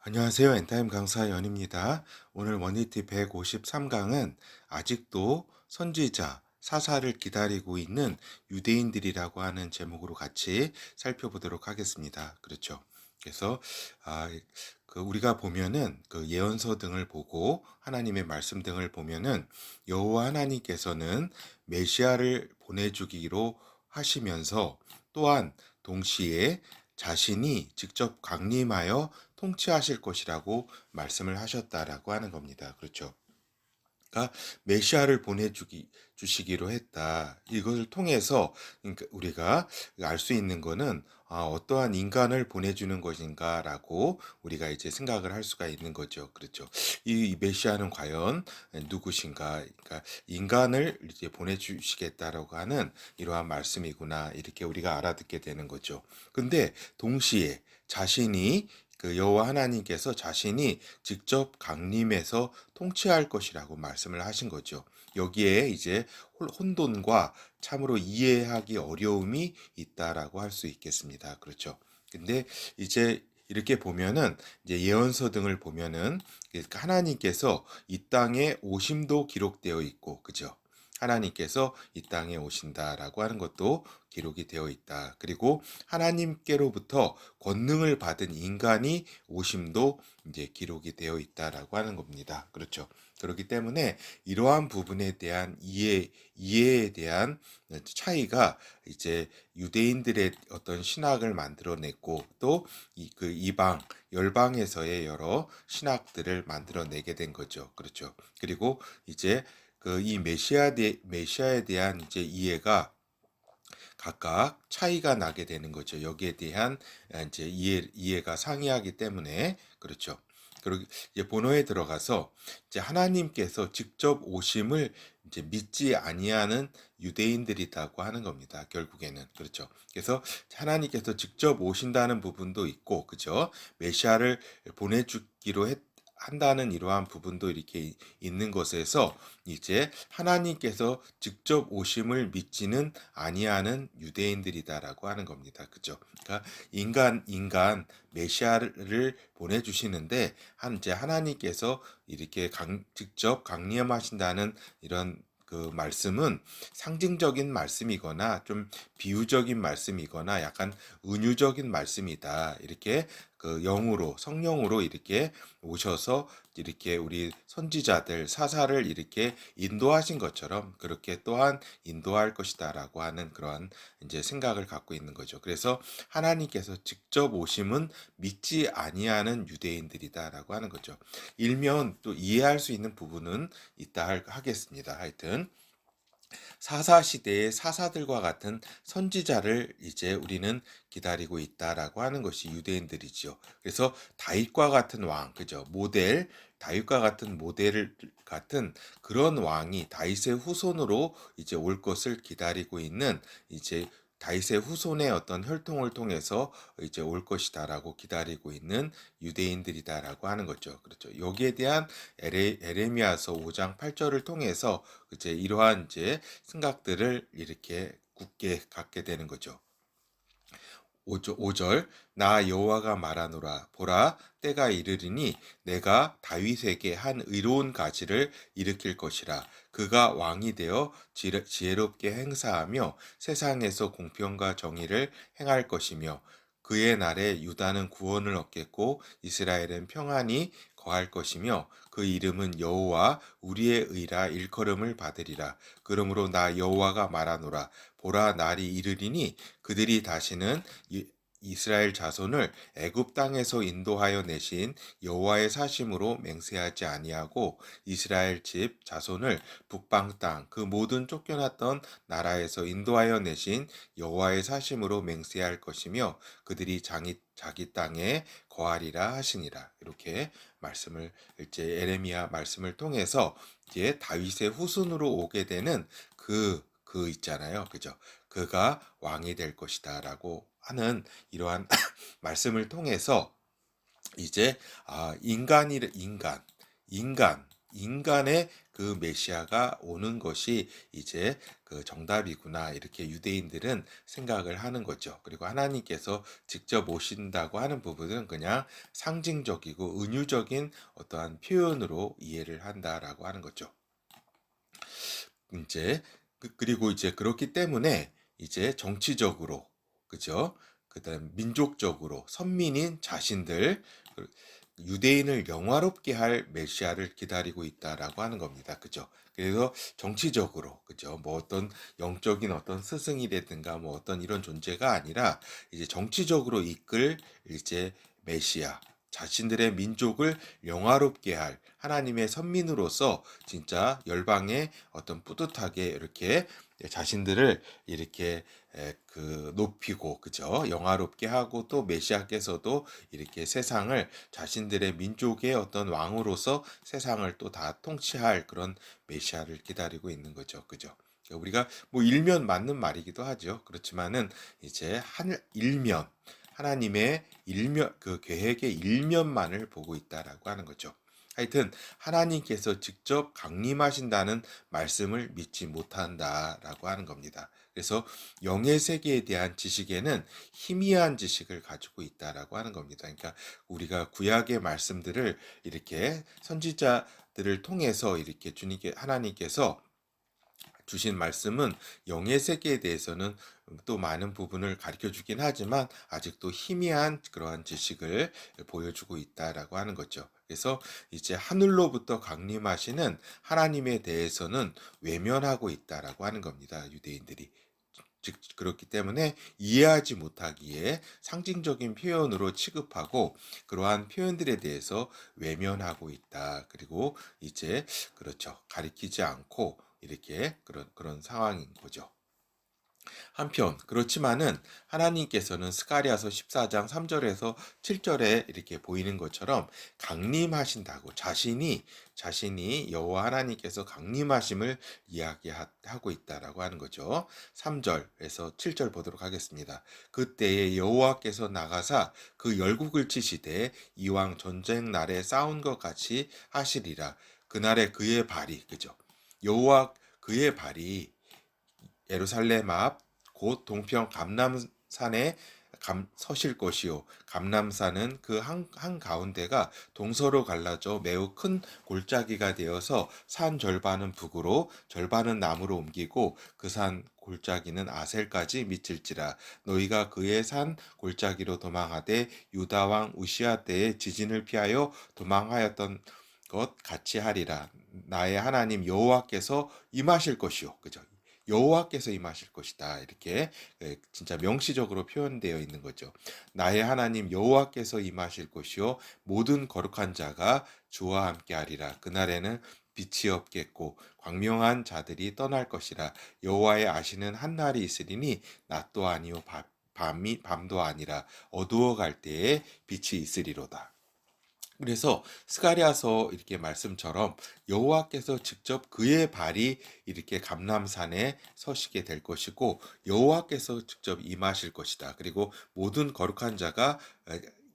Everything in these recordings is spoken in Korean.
안녕하세요. 엔타임 강사 연입니다. 오늘 원니티 153강은 아직도 선지자, 사사를 기다리고 있는 유대인들이라고 하는 제목으로 같이 살펴보도록 하겠습니다. 그렇죠. 그래서 아, 우리가 보면은 그 예언서 등을 보고 하나님의 말씀 등을 보면은 여호와 하나님께서는 메시아를 보내주기로 하시면서 또한 동시에 자신이 직접 강림하여 통치하실 것이라고 말씀을 하셨다라고 하는 겁니다. 그렇죠. 그러니까 메시아를 주시기로 했다. 이것을 통해서 그러니까 우리가 알 수 있는 거는 어떠한 인간을 보내주는 것인가라고 우리가 이제 생각을 할 수가 있는 거죠. 그렇죠. 이 메시아는 과연 누구신가? 그러니까 인간을 이제 보내주시겠다라고 하는 이러한 말씀이구나. 이렇게 우리가 알아듣게 되는 거죠. 근데 동시에 자신이 그 여호와 하나님께서 자신이 직접 강림해서 통치할 것이라고 말씀을 하신 거죠. 여기에 이제 혼돈과 참으로 이해하기 어려움이 있다라고 할 수 있겠습니다. 그렇죠. 근데 이제 이렇게 보면은 이제 예언서 등을 보면은 하나님께서 이 땅에 오심도 기록되어 있고, 그죠? 하나님께서 이 땅에 오신다라고 하는 것도 기록이 되어 있다. 그리고 하나님께로부터 권능을 받은 인간이 오심도 이제 기록이 되어 있다라고 하는 겁니다. 그렇죠. 그렇기 때문에 이러한 부분에 대한 이해에 대한 차이가 이제 유대인들의 어떤 신학을 만들어냈고 또 그 이방 열방에서의 여러 신학들을 만들어내게 된 거죠. 그렇죠. 그리고 이제 그 이 메시아에 대한 이제 이해가 각각 차이가 나게 되는 거죠. 여기에 대한 이제 이해가 상이하기 때문에 그렇죠. 그리고 이제 본어에 들어가서 이제 하나님께서 직접 오심을 이제 믿지 아니하는 유대인들이라고 하는 겁니다. 결국에는 그렇죠. 그래서 하나님께서 직접 오신다는 부분도 있고, 그죠? 메시아를 보내주기로 한다는 이러한 부분도 이렇게 있는 것에서 이제 하나님께서 직접 오심을 믿지는 아니하는 유대인들이다라고 하는 겁니다. 그죠? 그러니까 인간 메시아를 보내주시는데 이제 하나님께서 이렇게 직접 강림하신다는 이런 그 말씀은 상징적인 말씀이거나 좀 비유적인 말씀이거나 약간 은유적인 말씀이다. 이렇게 그 영으로 성령으로 이렇게 오셔서 이렇게 우리 선지자들 사사를 이렇게 인도하신 것처럼 그렇게 또한 인도할 것이다라고 하는 그러한 이제 생각을 갖고 있는 거죠. 그래서 하나님께서 직접 오심은 믿지 아니하는 유대인들이다라고 하는 거죠. 일면 또 이해할 수 있는 부분은 있다 하겠습니다. 하여튼 사사 시대의 사사들과 같은 선지자를 이제 우리는 기다리고 있다라고 하는 것이 유대인들이지요. 그래서 다윗과 같은 왕, 그죠? 다윗과 같은 모델 같은 그런 왕이 다윗의 후손으로 이제 올 것을 기다리고 있는 이제 다윗의 후손의 어떤 혈통을 통해서 이제 올 것이다라고 기다리고 있는 유대인들이다라고 하는 거죠. 그렇죠. 여기에 대한 에레미야서 5장 8절을 통해서 이제 이러한 이제 생각들을 이렇게 굳게 갖게 되는 거죠. 5절 나 여호와가 말하노라 보라 때가 이르리니 내가 다윗에게 한 의로운 가지를 일으킬 것이라 그가 왕이 되어 지혜롭게 행사하며 세상에서 공평과 정의를 행할 것이며 그의 날에 유다는 구원을 얻겠고 이스라엘은 평안히 거할 것이며 그 이름은 여호와 우리의 의라 일컬음을 받으리라. 그러므로 나 여호와가 말하노라 보라 날이 이르리니 그들이 다시는 이스라엘 자손을 애굽 땅에서 인도하여 내신 여호와의 사심으로 맹세하지 아니하고 이스라엘 집 자손을 북방 땅 그 모든 쫓겨났던 나라에서 인도하여 내신 여호와의 사심으로 맹세할 것이며 그들이 자기 땅에 거하리라 하시니라. 이렇게 말씀을 이제 에레미야 말씀을 통해서 이제 다윗의 후손으로 오게 되는 그 있잖아요. 그죠? 그가 왕이 될 것이다라고 하는 이러한 말씀을 통해서 이제 인간 인간의 그 메시아가 오는 것이 이제 그 정답이구나 이렇게 유대인들은 생각을 하는 거죠. 그리고 하나님께서 직접 오신다고 하는 부분은 그냥 상징적이고 은유적인 어떠한 표현으로 이해를 한다라고 하는 거죠. 이제 그리고 이제 그렇기 때문에 이제 정치적으로 그죠? 그다음 민족적으로 선민인 자신들 유대인을 영화롭게 할 메시아를 기다리고 있다라고 하는 겁니다. 그죠? 그래서 정치적으로 그죠? 뭐 어떤 영적인 어떤 스승이라든가 뭐 어떤 이런 존재가 아니라 이제 정치적으로 이끌 이제 메시아 자신들의 민족을 영화롭게 할 하나님의 선민으로서 진짜 열방에 어떤 뿌듯하게 이렇게 자신들을 이렇게 높이고 그죠 영화롭게 하고 또 메시아께서도 이렇게 세상을 자신들의 민족의 어떤 왕으로서 세상을 또 다 통치할 그런 메시아를 기다리고 있는 거죠 그죠 우리가 뭐 일면 맞는 말이기도 하죠 그렇지만은 이제 한 일면 하나님의 일면 그 계획의 일면만을 보고 있다라고 하는 거죠. 하여튼 하나님께서 직접 강림하신다는 말씀을 믿지 못한다라고 하는 겁니다. 그래서 영의 세계에 대한 지식에는 희미한 지식을 가지고 있다라고 하는 겁니다. 그러니까 우리가 구약의 말씀들을 이렇게 선지자들을 통해서 이렇게 주님께 하나님께서 주신 말씀은 영의 세계에 대해서는 또 많은 부분을 가르쳐 주긴 하지만 아직도 희미한 그러한 지식을 보여주고 있다라고 하는 거죠. 그래서 이제 하늘로부터 강림하시는 하나님에 대해서는 외면하고 있다라고 하는 겁니다. 유대인들이. 즉 그렇기 때문에 이해하지 못하기에 상징적인 표현으로 취급하고 그러한 표현들에 대해서 외면하고 있다. 그리고 이제 그렇죠. 가리키지 않고 이렇게 그런 상황인 거죠. 한편 그렇지만은 하나님께서는 스가랴서 14장 3절에서 7절에 이렇게 보이는 것처럼 강림하신다고 자신이 여호와 하나님께서 강림하심을 이야기하고 있다라고 하는 거죠. 3절에서 7절 보도록 하겠습니다. 그때에 여호와께서 나가사 그 열국을 치시되 이왕 전쟁 날에 싸운 것 같이 하시리라. 그날에 그의 발이 그죠. 여호와 그의 발이 예루살렘 앞 곧 동편 감람산에 서실 것이요 감람산은 그 한 가운데가 동서로 갈라져 매우 큰 골짜기가 되어서 산 절반은 북으로 절반은 남으로 옮기고 그 산 골짜기는 아셀까지 미칠지라 너희가 그의 산 골짜기로 도망하되 유다 왕 우시아 때에 지진을 피하여 도망하였던 것 같이 하리라 나의 하나님 여호와께서 임하실 것이요 그죠 여호와께서 임하실 것이다. 이렇게 진짜 명시적으로 표현되어 있는 거죠. 나의 하나님 여호와께서 임하실 것이요 모든 거룩한 자가 주와 함께 하리라. 그날에는 빛이 없겠고 광명한 자들이 떠날 것이라. 여호와의 아시는 한 날이 있으리니 낮도 아니요 밤도 아니라 어두워 갈 때에 빛이 있으리로다. 그래서 스가랴서 이렇게 말씀처럼 여호와께서 직접 그의 발이 이렇게 감람산에 서시게 될 것이고 여호와께서 직접 임하실 것이다. 그리고 모든 거룩한 자가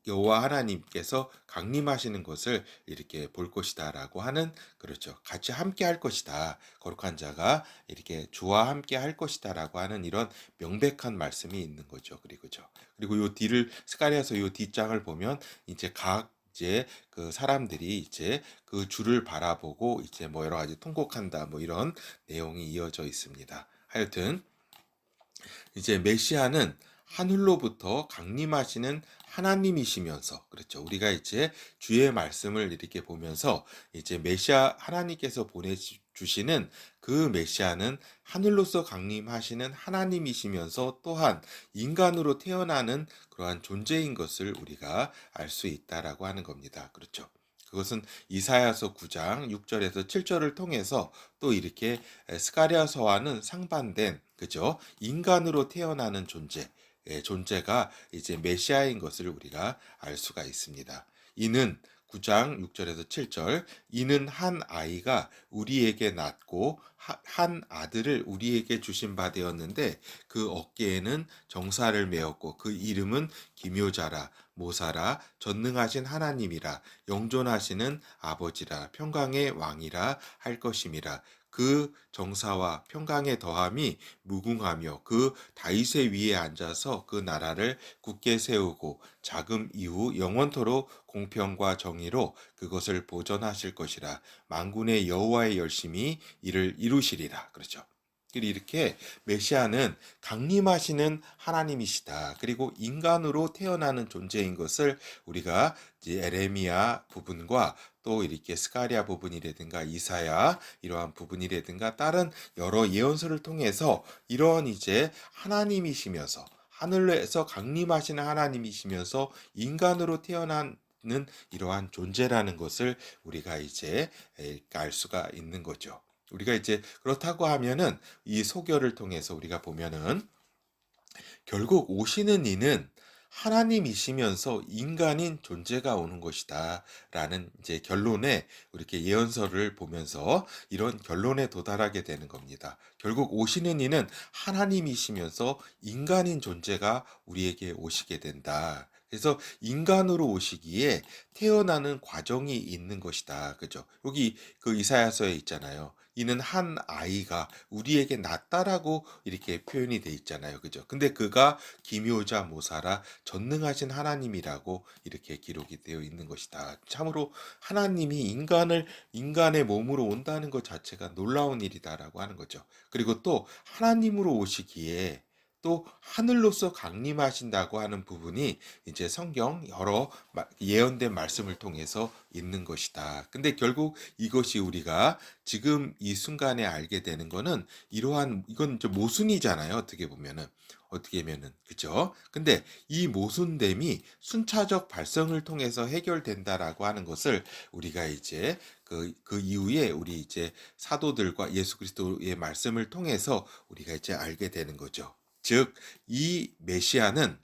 여호와 하나님께서 강림하시는 것을 이렇게 볼 것이다라고 하는 그렇죠. 같이 함께 할 것이다. 거룩한 자가 이렇게 주와 함께 할 것이다라고 하는 이런 명백한 말씀이 있는 거죠. 그리고 요 뒤를 스가랴서 요 뒷장을 보면 이제 그 사람들이 이제 그 주를 바라보고 이제 뭐 여러 가지 통곡한다 뭐 이런 내용이 이어져 있습니다. 하여튼 이제 메시아는 하늘로부터 강림하시는 하나님이시면서 그렇죠. 우리가 이제 주의 말씀을 이렇게 보면서 이제 메시아 하나님께서 보내주시는 그 메시아는 하늘로서 강림하시는 하나님이시면서 또한 인간으로 태어나는 그러한 존재인 것을 우리가 알 수 있다라고 하는 겁니다. 그렇죠. 그것은 이사야서 9장 6절에서 7절을 통해서 또 이렇게 스가랴서와는 상반된 그죠? 인간으로 태어나는 존재가 이제 메시아인 것을 우리가 알 수가 있습니다. 이는 9장 6절에서 7절 이는 한 아이가 우리에게 낳고 한 아들을 우리에게 주신 바 되었는데 그 어깨에는 정사를 메었고 그 이름은 기묘자라 모사라 전능하신 하나님이라 영존하시는 아버지라 평강의 왕이라 할 것임이라. 그 정사와 평강의 더함이 무궁하며 그 다윗의 위에 앉아서 그 나라를 굳게 세우고 자금 이후 영원토록 공평과 정의로 그것을 보존하실 것이라. 만군의 여호와의 열심히 이를 이루시리라. 그렇죠. 이렇게 메시아는 강림하시는 하나님이시다. 그리고 인간으로 태어나는 존재인 것을 우리가 이제 에레미야 부분과 또 이렇게 스가랴 부분이라든가 이사야 이러한 부분이라든가 다른 여러 예언서를 통해서 이런 이제 하나님이시면서 하늘에서 강림하시는 하나님이시면서 인간으로 태어나는 이러한 존재라는 것을 우리가 이제 알 수가 있는 거죠. 우리가 이제 그렇다고 하면은 이 소결을 통해서 우리가 보면은 결국 오시는 이는 하나님이시면서 인간인 존재가 오는 것이다. 라는 이제 결론에 이렇게 예언서를 보면서 이런 결론에 도달하게 되는 겁니다. 결국 오시는 이는 하나님이시면서 인간인 존재가 우리에게 오시게 된다. 그래서 인간으로 오시기에 태어나는 과정이 있는 것이다. 그죠? 여기 그 이사야서에 있잖아요. 이는 한 아이가 우리에게 낳다라고 이렇게 표현이 돼 있잖아요. 그죠? 근데 그가 기묘자 모사라 전능하신 하나님이라고 이렇게 기록이 되어 있는 것이다. 참으로 하나님이 인간의 몸으로 온다는 것 자체가 놀라운 일이다라고 하는 거죠. 그리고 또 하나님으로 오시기에 또 하늘로서 강림하신다고 하는 부분이 이제 성경 여러 예언된 말씀을 통해서 있는 것이다. 근데 결국 이것이 우리가 지금 이 순간에 알게 되는 거는 이건 이제 모순이잖아요. 어떻게 보면은 그죠? 근데 이 모순됨이 순차적 발성을 통해서 해결된다라고 하는 것을 우리가 이제 그 이후에 우리 이제 사도들과 예수 그리스도의 말씀을 통해서 우리가 이제 알게 되는 거죠. 즉, 이 메시아는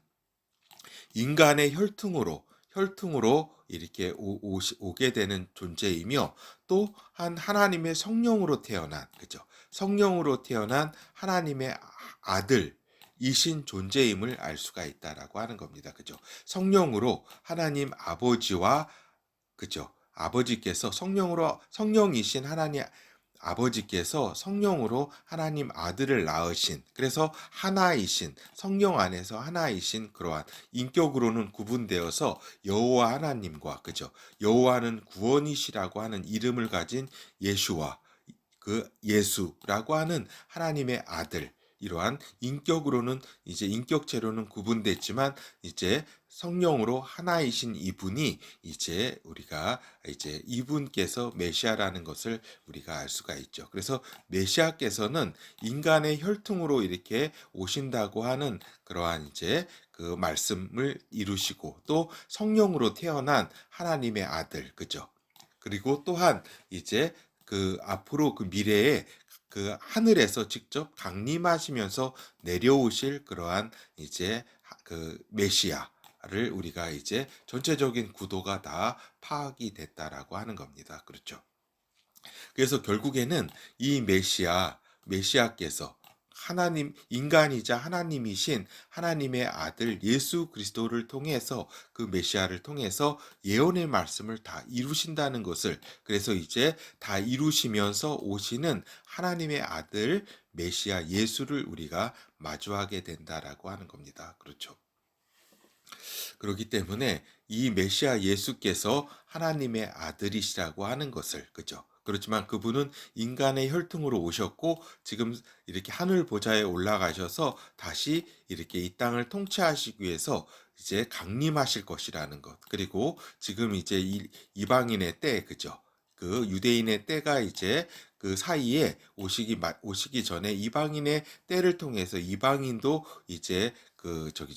인간의 혈통으로 이렇게 오게 되는 존재이며 또 하나님의 성령으로 태어난, 그죠? 성령으로 태어난 하나님의 아들이신 존재임을 알 수가 있다라고 하는 겁니다. 그죠? 성령으로 하나님 아버지와, 그죠? 아버지께서 성령이신 하나님 아버지께서 성령으로 하나님 아들을 낳으신, 그래서 하나이신, 성령 안에서 하나이신 그러한 인격으로는 구분되어서 여호와 하나님과, 그죠? 여호와는 구원이시라고 하는 이름을 가진 예수와 그 예수라고 하는 하나님의 아들, 이러한 인격으로는 이제 인격체로는 구분됐지만 이제 성령으로 하나이신 이분이 이제 우리가 이제 이분께서 메시아라는 것을 우리가 알 수가 있죠. 그래서 메시아께서는 인간의 혈통으로 이렇게 오신다고 하는 그러한 이제 그 말씀을 이루시고 또 성령으로 태어난 하나님의 아들, 그죠? 그리고 또한 이제 그 앞으로 그 미래에 그 하늘에서 직접 강림하시면서 내려오실 그러한 이제 그 메시아를 우리가 이제 전체적인 구도가 다 파악이 됐다라고 하는 겁니다. 그렇죠. 그래서 결국에는 이 메시아께서 인간이자 하나님이신 하나님의 아들 예수 그리스도를 통해서 그 메시아를 통해서 예언의 말씀을 다 이루신다는 것을, 그래서 이제 다 이루시면서 오시는 하나님의 아들 메시아 예수를 우리가 마주하게 된다라고 하는 겁니다. 그렇죠. 그렇기 때문에 이 메시아 예수께서 하나님의 아들이시라고 하는 것을, 그죠? 그렇지만 그분은 인간의 혈통으로 오셨고 지금 이렇게 하늘 보좌에 올라가셔서 다시 이렇게 이 땅을 통치하시기 위해서 이제 강림하실 것이라는 것. 그리고 지금 이제 이방인의 때, 그죠? 그 유대인의 때가 이제 그 사이에 오시기 전에 이방인의 때를 통해서 이방인도 이제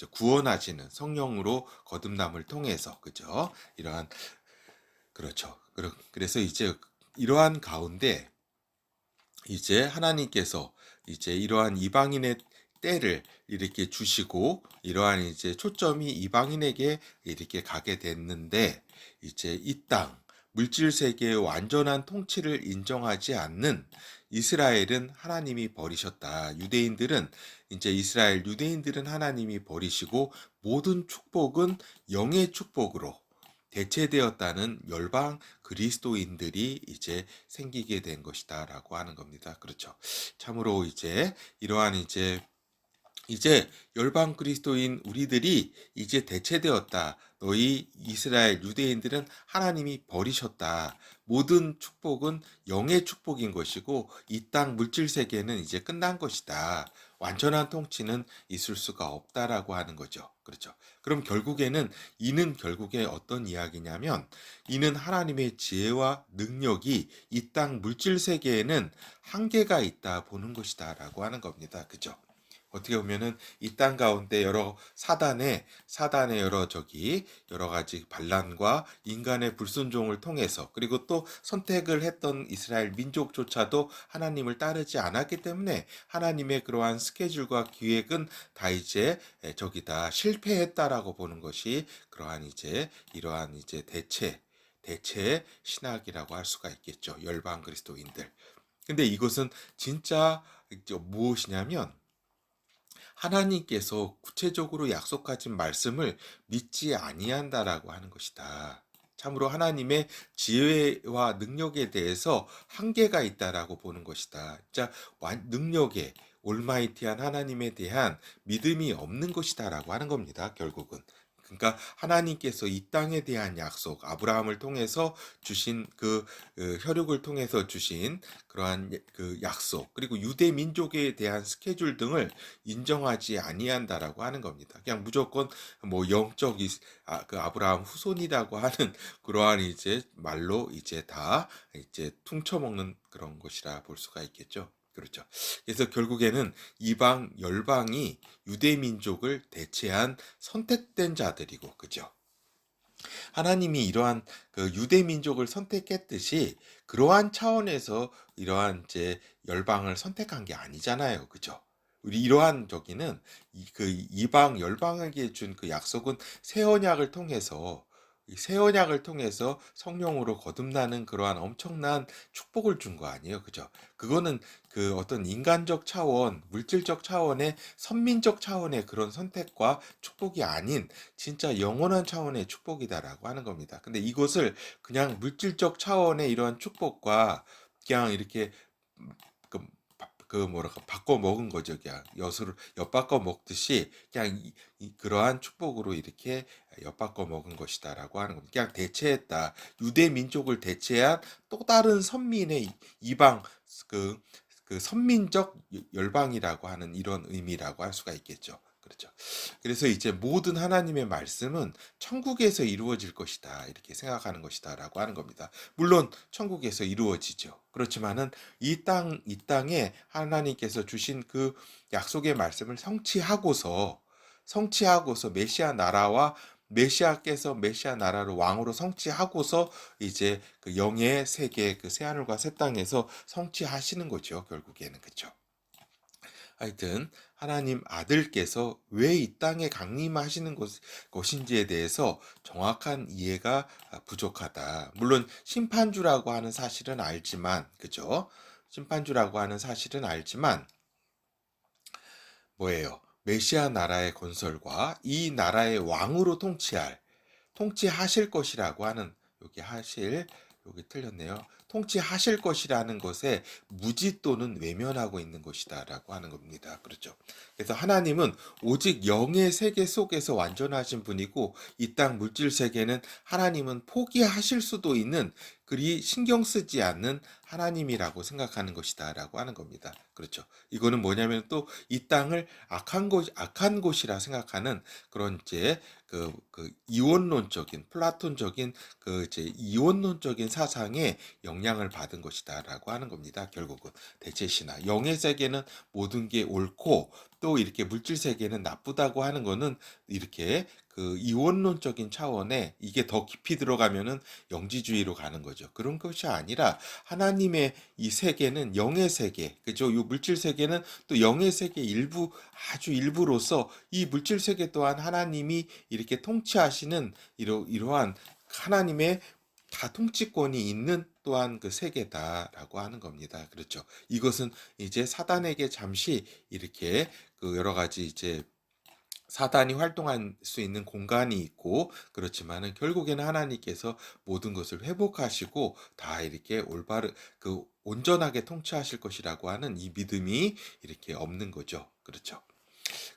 구원하시는 성령으로 거듭남을 통해서, 그죠? 이러한, 그렇죠. 그래서 이제 이러한 가운데 이제 하나님께서 이제 이러한 이방인의 때를 이렇게 주시고 이러한 이제 초점이 이방인에게 이렇게 가게 됐는데 이제 이 땅 물질 세계의 완전한 통치를 인정하지 않는 이스라엘은 하나님이 버리셨다. 유대인들은 이제 이스라엘 유대인들은 하나님이 버리시고 모든 축복은 영의 축복으로 대체되었다는 열방 그리스도인들이 이제 생기게 된 것이다라고 하는 겁니다. 그렇죠. 참으로 이러한 이제 열방 그리스도인 우리들이 이제 대체되었다. 너희 이스라엘 유대인들은 하나님이 버리셨다. 모든 축복은 영의 축복인 것이고 이 땅 물질 세계는 이제 끝난 것이다. 완전한 통치는 있을 수가 없다라고 하는 거죠. 그렇죠. 그럼 이는 결국에 어떤 이야기냐면 이는 하나님의 지혜와 능력이 이 땅 물질 세계에는 한계가 있다 보는 것이다라고 하는 겁니다. 그죠? 어떻게 보면은 이 땅 가운데 사단의 여러 가지 반란과 인간의 불순종을 통해서 그리고 또 선택을 했던 이스라엘 민족조차도 하나님을 따르지 않았기 때문에 하나님의 그러한 스케줄과 기획은 다 저기다 실패했다라고 보는 것이 이러한 대체 신학이라고 할 수가 있겠죠. 열방 그리스도인들. 근데 이것은 진짜 무엇이냐면 하나님께서 구체적으로 약속하신 말씀을 믿지 아니한다라고 하는 것이다. 참으로 하나님의 지혜와 능력에 대해서 한계가 있다라고 보는 것이다. 진짜 능력에 올마이티한 하나님에 대한 믿음이 없는 것이다라고 하는 겁니다. 결국은. 그러니까 하나님께서 이 땅에 대한 약속, 아브라함을 통해서 주신 혈육을 통해서 주신 그러한 그 약속, 그리고 유대 민족에 대한 스케줄 등을 인정하지 아니한다라고 하는 겁니다. 그냥 무조건 뭐 그 아브라함 후손이라고 하는 그러한 말로 다 퉁쳐먹는 그런 것이라 볼 수가 있겠죠. 그렇죠. 그래서 결국에는 이방 열방이 유대 민족을 대체한 선택된 자들이고, 그죠? 하나님이 이러한 그 유대 민족을 선택했듯이 그러한 차원에서 이러한 열방을 선택한 게 아니잖아요. 그죠? 우리 이러한 저기는 그 이방 열방에게 준 그 약속은 새 언약을 통해서 성령으로 거듭나는 그러한 엄청난 축복을 준 거 아니에요. 그죠? 그거는 그 어떤 인간적 차원, 물질적 차원의 선민적 차원의 그런 선택과 축복이 아닌 진짜 영원한 차원의 축복이다라고 하는 겁니다. 근데 이것을 그냥 물질적 차원의 이러한 축복과 그냥 이렇게 그, 뭐랄까 바꿔 먹은 거죠. 그냥 엿바꿔 먹듯이 그냥 그러한 축복으로 이렇게 엿바꿔 먹은 것이다라고 하는 겁니다. 그냥 대체했다. 유대 민족을 대체한 또 다른 선민의 이방 그, 그 선민적 열방이라고 하는 이런 의미라고 할 수가 있겠죠. 그렇죠. 그래서 모든 하나님의 말씀은 천국에서 이루어질 것이다. 이렇게 생각하는 것이다라고 하는 겁니다. 물론 천국에서 이루어지죠. 그렇지만은 이 땅에 하나님께서 주신 그 약속의 말씀을 성취하고서 메시아 나라로 왕으로 성취하고서 그 영의 세계 그 새하늘과 새 땅에서 성취하시는 거죠. 결국에는 그렇죠. 하여튼 하나님 아들께서 왜 이 땅에 강림하시는 것인지에 대해서 정확한 이해가 부족하다. 물론 심판주라고 하는 사실은 알지만, 그죠? 심판주라고 하는 사실은 알지만, 뭐예요? 메시아 나라의 건설과 이 나라의 왕으로 통치하실 것이라고 하는 여기 틀렸네요. 통치하실 것이라는 것에 무지 또는 외면하고 있는 것이다라고 하는 겁니다. 그렇죠. 그래서 하나님은 오직 영의 세계 속에서 완전하신 분이고 이 땅 물질 세계는 하나님은 포기하실 수도 있는 그리 신경 쓰지 않는 하나님이라고 생각하는 것이다라고 하는 겁니다. 그렇죠. 이거는 뭐냐면 또 이 땅을 악한 곳이라 생각하는 그런 이원론적인 플라톤적인 이원론적인 사상에 영향을 받은 것이다라고 하는 겁니다. 결국은 대체 신화 영의 세계는 모든 게 옳고 또 이렇게 물질 세계는 나쁘다고 하는 거는 이렇게 그 이원론적인 차원에 이게 더 깊이 들어가면은 영지주의로 가는 거죠. 그런 것이 아니라 하나님의 이 세계는 영의 세계, 그죠? 이 물질 세계는 또 영의 세계 아주 일부로서 이 물질 세계 또한 하나님이 이렇게 통치하시는 이러한 하나님의 다 통치권이 있는 또한 그 세계다라고 하는 겁니다. 그렇죠. 이것은 이제 사단에게 잠시 이렇게 그 여러 가지 이제 사단이 활동할 수 있는 공간이 있고, 그렇지만은 결국에는 하나님께서 모든 것을 회복하시고 다 이렇게 올바르 그 온전하게 통치하실 것이라고 하는 이 믿음이 이렇게 없는 거죠. 그렇죠.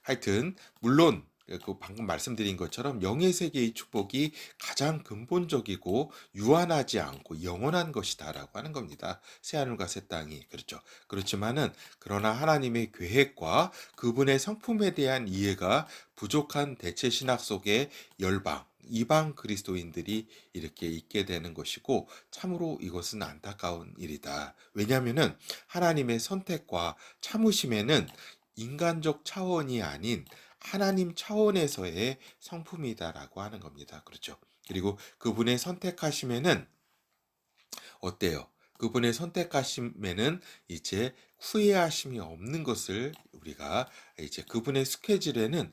하여튼 물론 그 방금 말씀드린 것처럼 영의 세계의 축복이 가장 근본적이고 유한하지 않고 영원한 것이다라고 하는 겁니다. 새하늘과 새 땅이. 그렇죠. 그렇지만은 그러나 하나님의 계획과 그분의 성품에 대한 이해가 부족한 대체 신학 속에 열방 이방 그리스도인들이 이렇게 있게 되는 것이고, 참으로 이것은 안타까운 일이다. 왜냐하면은 하나님의 선택과 참으심에는 인간적 차원이 아닌 하나님 차원에서의 성품이다라고 하는 겁니다. 그렇죠. 그리고 그분의 선택하심에는 어때요? 그분의 선택하심에는 이제 후회하심이 없는 것을 우리가 이제 그분의 스케줄에는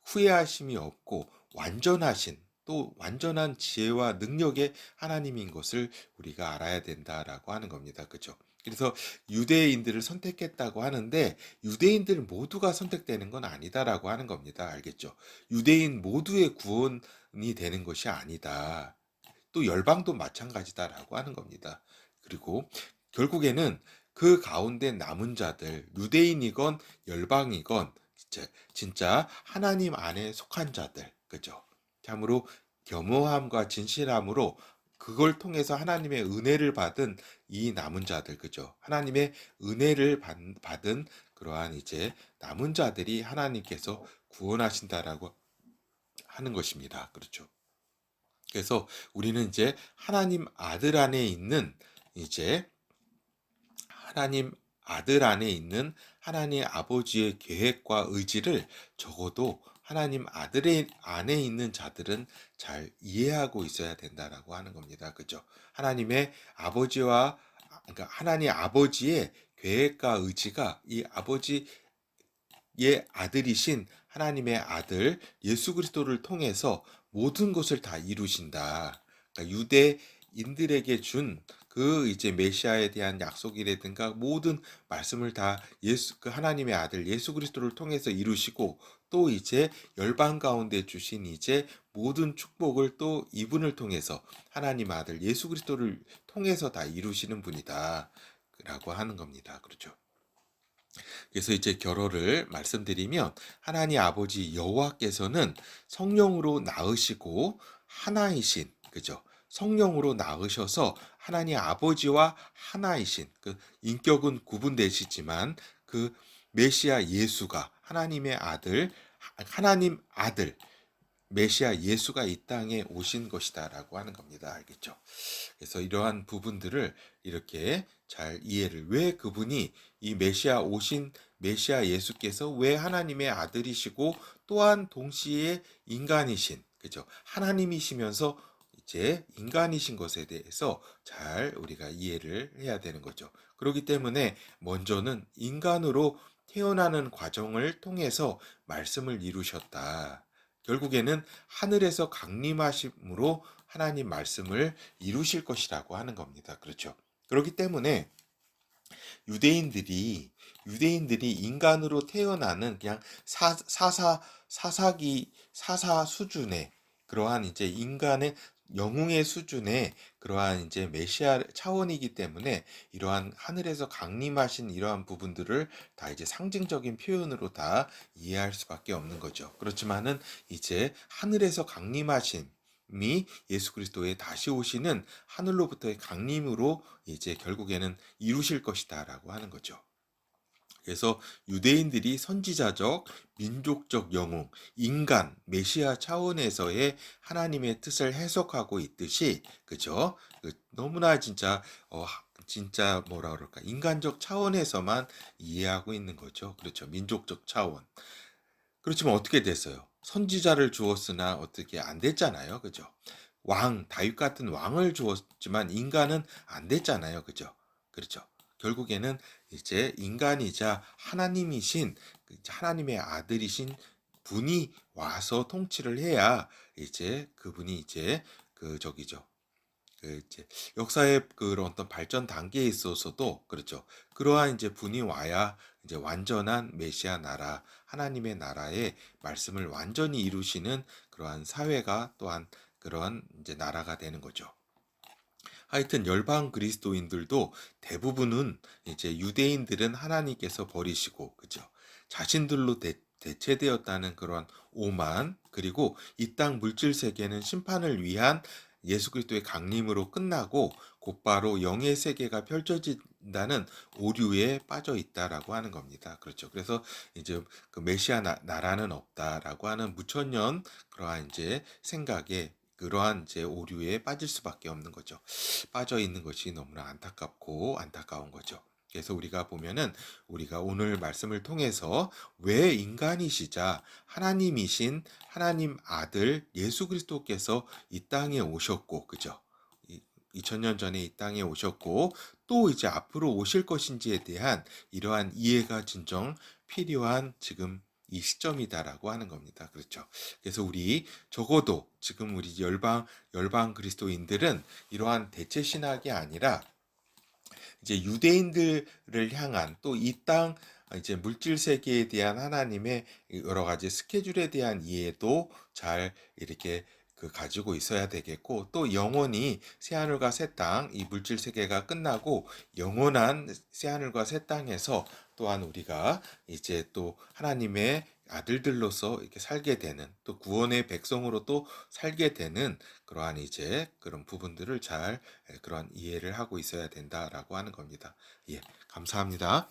후회하심이 없고 완전하신 또 완전한 지혜와 능력의 하나님인 것을 우리가 알아야 된다라고 하는 겁니다. 그죠? 그래서 유대인들을 선택했다고 하는데 유대인들 모두가 선택되는 건 아니다라고 하는 겁니다. 알겠죠? 유대인 모두의 구원이 되는 것이 아니다. 또 열방도 마찬가지다라고 하는 겁니다. 그리고 결국에는 그 가운데 남은 자들, 유대인이건 열방이건 진짜 하나님 안에 속한 자들, 그죠? 참으로 겸허함과 진실함으로 그걸 통해서 하나님의 은혜를 받은 이 남은 자들, 그죠? 하나님의 은혜를 받은 그러한 이제 남은 자들이 하나님께서 구원하신다라고 하는 것입니다. 그렇죠? 그래서 우리는 이제 하나님 아들 안에 있는 이제 하나님 아들 안에 있는 하나님 아버지의 계획과 의지를 적어도 하나님 아들의 안에 있는 자들은 잘 이해하고 있어야 된다라고 하는 겁니다. 그죠? 하나님의 아버지와 그러니까 하나님 아버지의 계획과 의지가 이 아버지 의 아들이신 하나님의 아들 예수 그리스도를 통해서 모든 것을 다 이루신다. 그러니까 유대인들에게 준 그 이제 메시아에 대한 약속이라든가 모든 말씀을 다 그 하나님의 아들 예수 그리스도를 통해서 이루시고, 또 이제 열방 가운데 주신 이제 모든 축복을 또 이분을 통해서 하나님 아들 예수 그리스도를 통해서 다 이루시는 분이다라고 하는 겁니다. 그렇죠? 그래서 이제 결어를 말씀드리면 하나님 아버지 여호와께서는 성령으로 낳으시고 하나이신, 그죠? 성령으로 낳으셔서 하나님 아버지와 하나이신 그 인격은 구분되시지만 그 메시아 예수가 하나님의 아들, 하나님 아들 메시아 예수가 이 땅에 오신 것이다라고 하는 겁니다. 알겠죠? 그래서 이러한 부분들을 이렇게 잘 이해를, 왜 그분이 이 메시아 오신 메시아 예수께서 왜 하나님의 아들이시고 또한 동시에 인간이신, 그죠? 하나님이시면서 이제 인간이신 것에 대해서 잘 우리가 이해를 해야 되는 거죠. 그렇기 때문에 먼저는 인간으로 태어나는 과정을 통해서 말씀을 이루셨다. 결국에는 하늘에서 강림하심으로 하나님 말씀을 이루실 것이라고 하는 겁니다. 그렇죠? 그렇기 때문에 유대인들이 인간으로 태어나는 그냥 사사 수준의 그러한 이제 인간의 영웅의 수준의 그러한 이제 메시아 차원이기 때문에 이러한 하늘에서 강림하신 이러한 부분들을 다 이제 상징적인 표현으로 다 이해할 수밖에 없는 거죠. 그렇지만은 이제 하늘에서 강림하신 이 예수 그리스도의 다시 오시는 하늘로부터의 강림으로 이제 결국에는 이루실 것이다라고 하는 거죠. 그래서 유대인들이 선지자적, 민족적 영웅, 인간, 메시아 차원에서의 하나님의 뜻을 해석하고 있듯이, 그죠? 너무나 진짜 진짜 뭐라 그럴까, 인간적 차원에서만 이해하고 있는 거죠. 그렇죠? 민족적 차원. 그렇지만 어떻게 됐어요? 선지자를 주었으나 어떻게 안 됐잖아요. 그죠? 다윗 같은 왕을 주었지만 인간은 안 됐잖아요. 그죠? 그렇죠. 결국에는 이제 인간이자 하나님이신 하나님의 아들이신 분이 와서 통치를 해야 이제 그분이 이제 그 저기죠. 이제 역사의 그런 어떤 발전 단계에 있어서도 그렇죠. 그러한 이제 분이 와야 이제 완전한 메시아 나라, 하나님의 나라의 말씀을 완전히 이루시는 그러한 사회가 또한 그러한 이제 나라가 되는 거죠. 하여튼 열방 그리스도인들도 대부분은 이제 유대인들은 하나님께서 버리시고 그죠. 자신들로 대체되었다는 그런 오만 그리고 이 땅 물질 세계는 심판을 위한 예수 그리스도의 강림으로 끝나고 곧바로 영의 세계가 펼쳐진다는 오류에 빠져 있다라고 하는 겁니다. 그렇죠. 그래서 이제 그 메시아 나라는 없다라고 하는 무천년 그러한 이제 생각에 그러한 이제 오류에 빠질 수밖에 없는 거죠. 빠져 있는 것이 너무나 안타깝고 안타까운 거죠. 그래서 우리가 보면은 우리가 오늘 말씀을 통해서 왜 인간이시자 하나님이신 하나님 아들 예수 그리스도께서 이 땅에 오셨고 그죠? 2000년 전에 이 땅에 오셨고 또 이제 앞으로 오실 것인지에 대한 이러한 이해가 진정 필요한 지금 이 시점이다라고 하는 겁니다. 그렇죠. 그래서 우리 적어도 지금 우리 열방 그리스도인들은 이러한 대체 신학이 아니라 이제 유대인들을 향한 또 이 땅 이제 물질 세계에 대한 하나님의 여러 가지 스케줄에 대한 이해도 잘 이렇게 가지고 있어야 되겠고 또 영원히 새하늘과 새 땅 이 물질 세계가 끝나고 영원한 새하늘과 새 땅에서 또한 우리가 이제 또 하나님의 아들들로서 이렇게 살게 되는 또 구원의 백성으로 또 살게 되는 그러한 이제 그런 부분들을 잘 그런 이해를 하고 있어야 된다라고 하는 겁니다. 예, 감사합니다.